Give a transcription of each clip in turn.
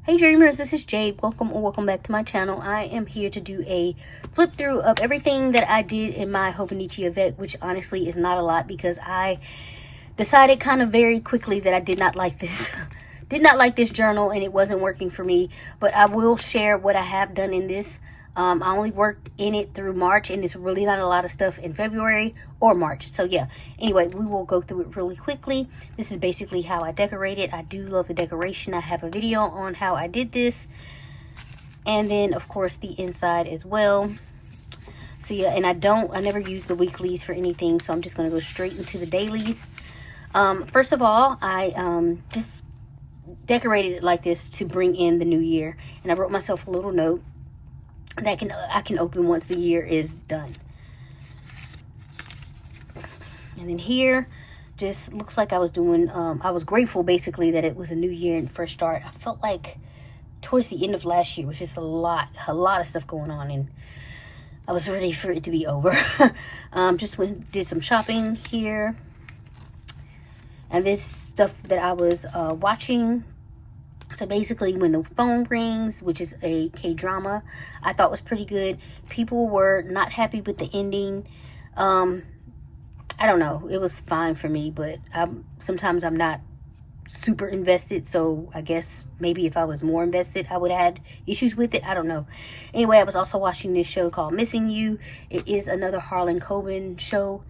Hey Dreamers, this is Jade. Welcome or welcome back to my channel. I am here to do a flip through of everything that I did in my Hobonichi Avec, which honestly is not a lot because I decided kind of very quickly that I did not like this. Did not like this journal and it wasn't working for me, but I will share what I have done in this. I only worked in it through March, and it's really not a lot of stuff in February or March. So yeah, anyway, we will go through it really quickly. This is basically how I decorate it. I do love the decoration. I have a video on how I did this. And then, of course, the inside as well. So yeah, and I never use the weeklies for anything, so I'm just going to go straight into the dailies. First of all, I just decorated it like this to bring in the new year. And I wrote myself a little note that I can open once the year is done. And then here just looks like I was doing I was grateful basically that it was a new year and fresh start. I felt like towards the end of last year was just a lot of stuff going on, and I was ready for it to be over. Just did some shopping here, and this stuff that I was watching. So basically, when the phone rings, which is a K-drama, I thought was pretty good. People were not happy with the ending. I don't know. It was fine for me, but sometimes I'm not super invested. So I guess maybe if I was more invested, I would have had issues with it. I don't know. Anyway, I was also watching this show called Missing You. It is another Harlan Coben show,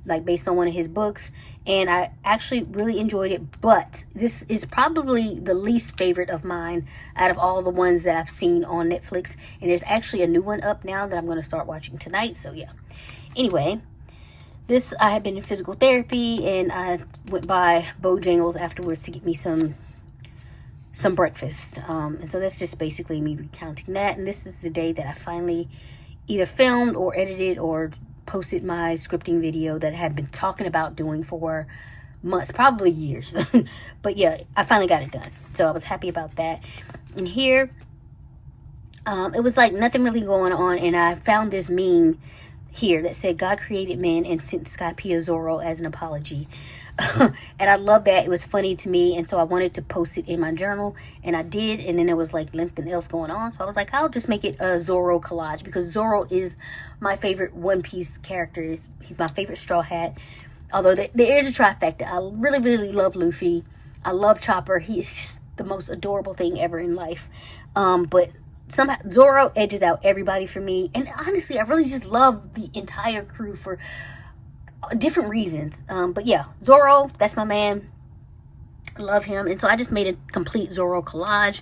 like based on one of his books, and I actually really enjoyed it. But this is probably the least favorite of mine out of all the ones that I've seen on Netflix, and there's actually a new one up now that I'm going to start watching tonight. So yeah, anyway, this, I had been in physical therapy, and I went by Bojangles afterwards to get me some breakfast, and so that's just basically me recounting that. And this is the day that I finally either filmed or edited or posted my scripting video that I had been talking about doing for months, probably years. But yeah, I finally got it done, so I was happy about that. And here it was like nothing really going on, and I found this meme here that said God created man and sent Skypea Zorro as an apology. And I love that. It was funny to me, and so I wanted to post it in my journal, and I did. And then there was like nothing else going on, so I was like, I'll just make it a Zorro collage, because Zorro is my favorite One Piece character. He's my favorite Straw Hat, although there is a trifecta. I really love Luffy. I love Chopper. He is just the most adorable thing ever in life. But somehow Zorro edges out everybody for me, and honestly, I really just love the entire crew for different reasons. But yeah, Zorro, that's my man. I love him. And so I just made a complete Zorro collage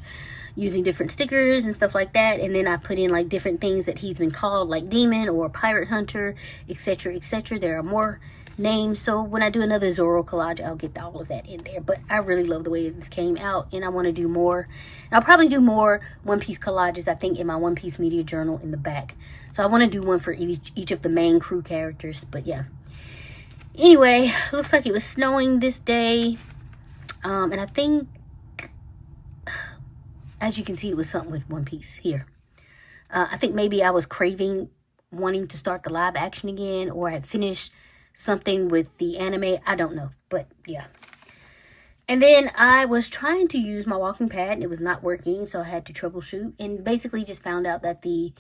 using different stickers and stuff like that. And then I put in like different things that he's been called, like demon or pirate hunter, etc, etc. There are more names, so when I do another Zorro collage, I'll get all of that in there. But I really love the way this came out, and I want to do more. And I'll probably do more One Piece collages, I think, in my One Piece media journal in the back. So I want to do one for each of the main crew characters. But yeah, anyway, looks like it was snowing this day, and I think, as you can see, it was something with One Piece here. I think maybe I was craving wanting to start the live action again, or I had finished something with the anime. I don't know, but yeah. And then I was trying to use my walking pad, and it was not working, so I had to troubleshoot, and basically just found out that the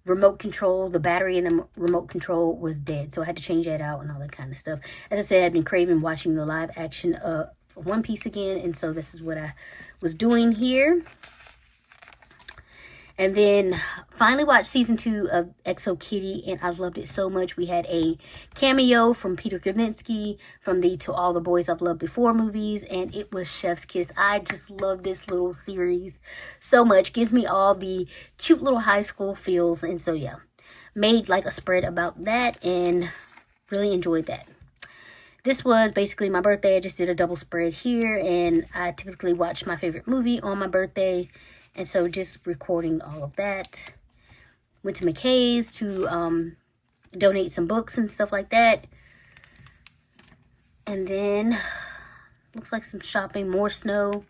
remote control, the battery in the remote control was dead, so I had to change that out and all that kind of stuff. As I said, I've been craving watching the live action of One Piece again, and so this is what I was doing here. And then finally watched season 2 of Exo Kitty, and I loved it so much. We had a cameo from Peter Kavinsky from the To All the Boys I've Loved Before movies, and it was chef's kiss. I just love this little series so much. Gives me all the cute little high school feels, and so yeah, made like a spread about that and really enjoyed that. This was basically my birthday. I just did a double spread here, and I typically watch my favorite movie on my birthday. And so just recording all of that. Went to McKay's to donate some books and stuff like that. And then looks like some shopping, more snow.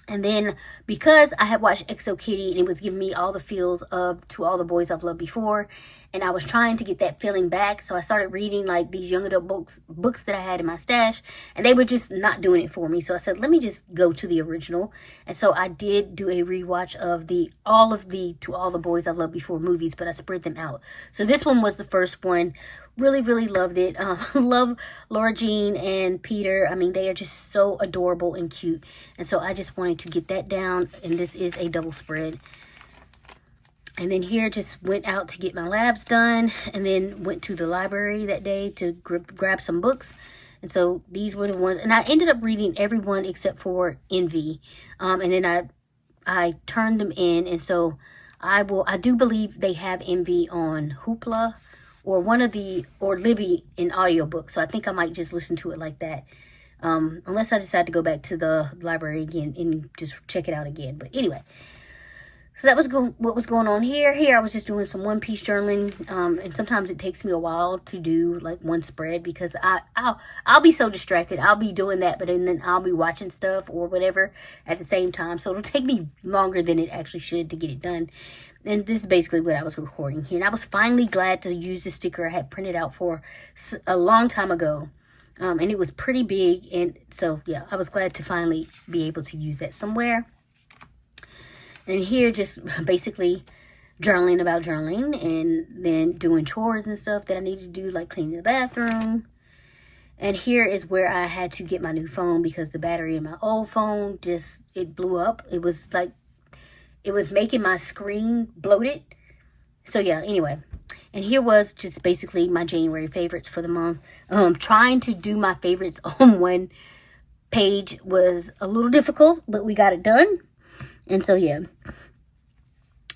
And then because I had watched XO Kitty and it was giving me all the feels of To All the Boys I've Loved Before, and I was trying to get that feeling back, so I started reading like these young adult books that I had in my stash, and they were just not doing it for me. So I said, let me just go to the original. And so I did do a rewatch of all of the To All the Boys I've Loved Before movies, but I spread them out. So this one was the first one. Really, really loved it. Love Laura Jean and Peter. I mean, they are just so adorable and cute. And so I just wanted to get that down. And this is a double spread. And then here just went out to get my labs done. And then went to the library that day to grab some books. And so these were the ones. And I ended up reading every one except for Envy. And then I turned them in. And so I do believe they have Envy on Hoopla. Or Libby in audiobook. So I think I might just listen to it like that. Unless I decide to go back to the library again and just check it out again. But anyway. So that was what was going on here. Here I was just doing some One Piece journaling. And sometimes it takes me a while to do like one spread. Because I'll be so distracted. I'll be doing that. But then I'll be watching stuff or whatever at the same time. So it'll take me longer than it actually should to get it done. And this is basically what I was recording here. And I was finally glad to use the sticker I had printed out for a long time ago. And it was pretty big. And so, yeah, I was glad to finally be able to use that somewhere. And here, just basically journaling about journaling. And then doing chores and stuff that I needed to do, like cleaning the bathroom. And here is where I had to get my new phone because the battery in my old phone it blew up. It was like, it was making my screen bloated. So yeah, anyway. And here was just basically my January favorites for the month. Trying to do my favorites on one page was a little difficult, but we got it done. And so yeah.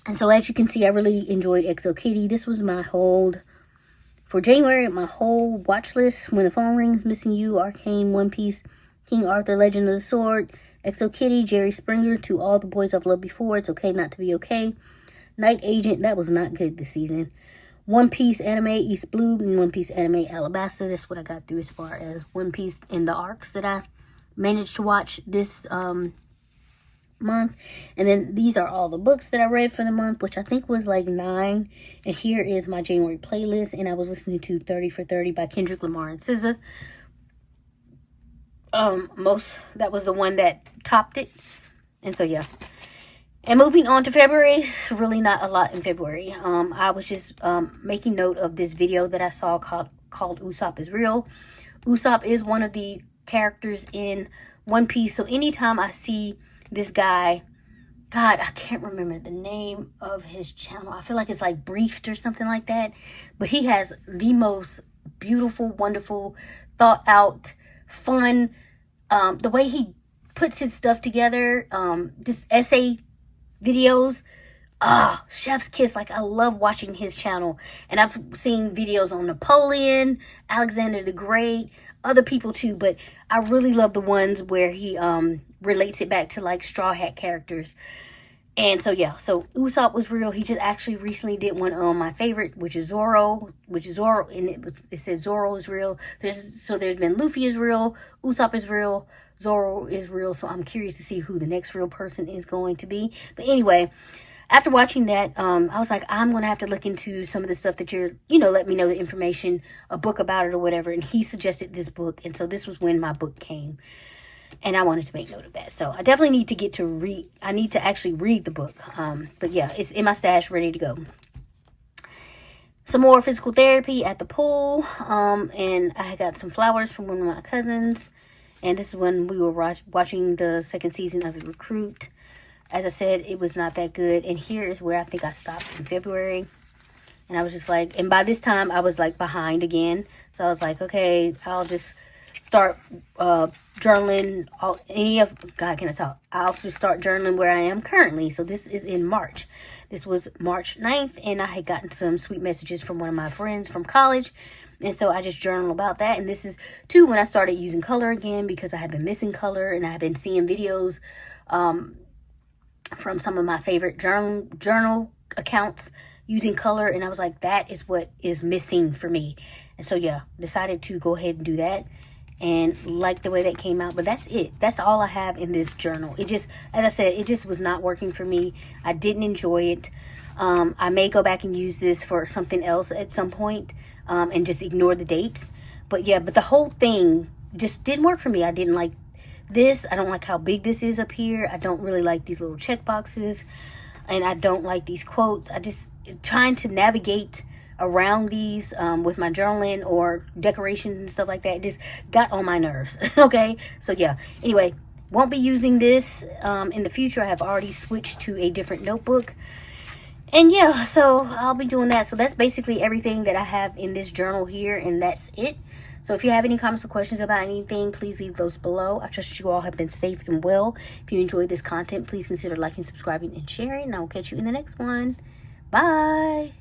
And so as you can see, I really enjoyed XO Kitty. This was for January, my whole watch list. When the Phone Rings, Missing You, Arcane, One Piece, King Arthur, Legend of the Sword, XO Kitty, Jerry Springer, To All the Boys I've Loved Before, It's Okay Not to Be Okay, Night Agent, that was not good this season, One Piece Anime, East Blue, and One Piece Anime, Alabasta. That's what I got through as far as One Piece in the arcs that I managed to watch this month. And then these are all the books that I read for the month, which I think was like 9. And here is my January playlist, and I was listening to 30 for 30 by Kendrick Lamar and SZA. That was the one that topped it. And so yeah. And moving on to February, really not a lot in February. I was just making note of this video that I saw called Usopp is Real. Usopp is one of the characters in One Piece. So anytime I see this guy, God, I can't remember the name of his channel. I feel like it's like Briefed or something like that. But he has the most beautiful, wonderful, thought out, fun, the way he puts his stuff together, just essay videos, chef's kiss. Like, I love watching his channel. And I've seen videos on Napoleon, Alexander the Great, other people too, but I really love the ones where he relates it back to like Straw Hat characters. And so yeah, so Usopp was real. He just actually recently did one on my favorite, which is Zoro, and it says Zoro is real. There's been Luffy is real, Usopp is real, Zoro is real. So I'm curious to see who the next real person is going to be. But anyway, after watching that, I was like, I'm gonna have to look into some of the stuff that let me know the information, a book about it or whatever. And he suggested this book, and so this was when my book came. And I wanted to make note of that. So I definitely need to get to read. I need to actually read the book. But yeah, it's in my stash, ready to go. Some more physical therapy at the pool. And I got some flowers from one of my cousins. And this is when we were watching the second season of The Recruit. As I said, it was not that good. And here is where I think I stopped in February. And I was just like, and by this time I was like behind again. So I was like, okay, I'll just start journaling. I'll just start journaling where I am currently. So this is in March. This was March 9th, and I had gotten some sweet messages from one of my friends from college. And so I just journal about that. And this is too when I started using color again, because I had been missing color, and I had been seeing videos from some of my favorite journal accounts using color, and I was like, that is what is missing for me. And so yeah, decided to go ahead and do that. and like the way that came out. But that's it. That's all I have in this journal. It just, as I said, it just was not working for me. I didn't enjoy it. I may go back and use this for something else at some point, and just ignore the dates. But yeah, but the whole thing just didn't work for me. I didn't like this. I don't like how big this is up here. I don't really like these little check boxes, and I don't like these quotes. I just trying to navigate around these with my journaling or decorations and stuff like that. It just got on my nerves. Okay, so yeah, anyway, won't be using this in the future. I have already switched to a different notebook, and yeah, so I'll be doing that. So that's basically everything that I have in this journal here, and that's it. So if you have any comments or questions about anything, please leave those below. I trust you all have been safe and well. If you enjoyed this content, please consider liking, subscribing, and sharing, and I will catch you in the next one. Bye.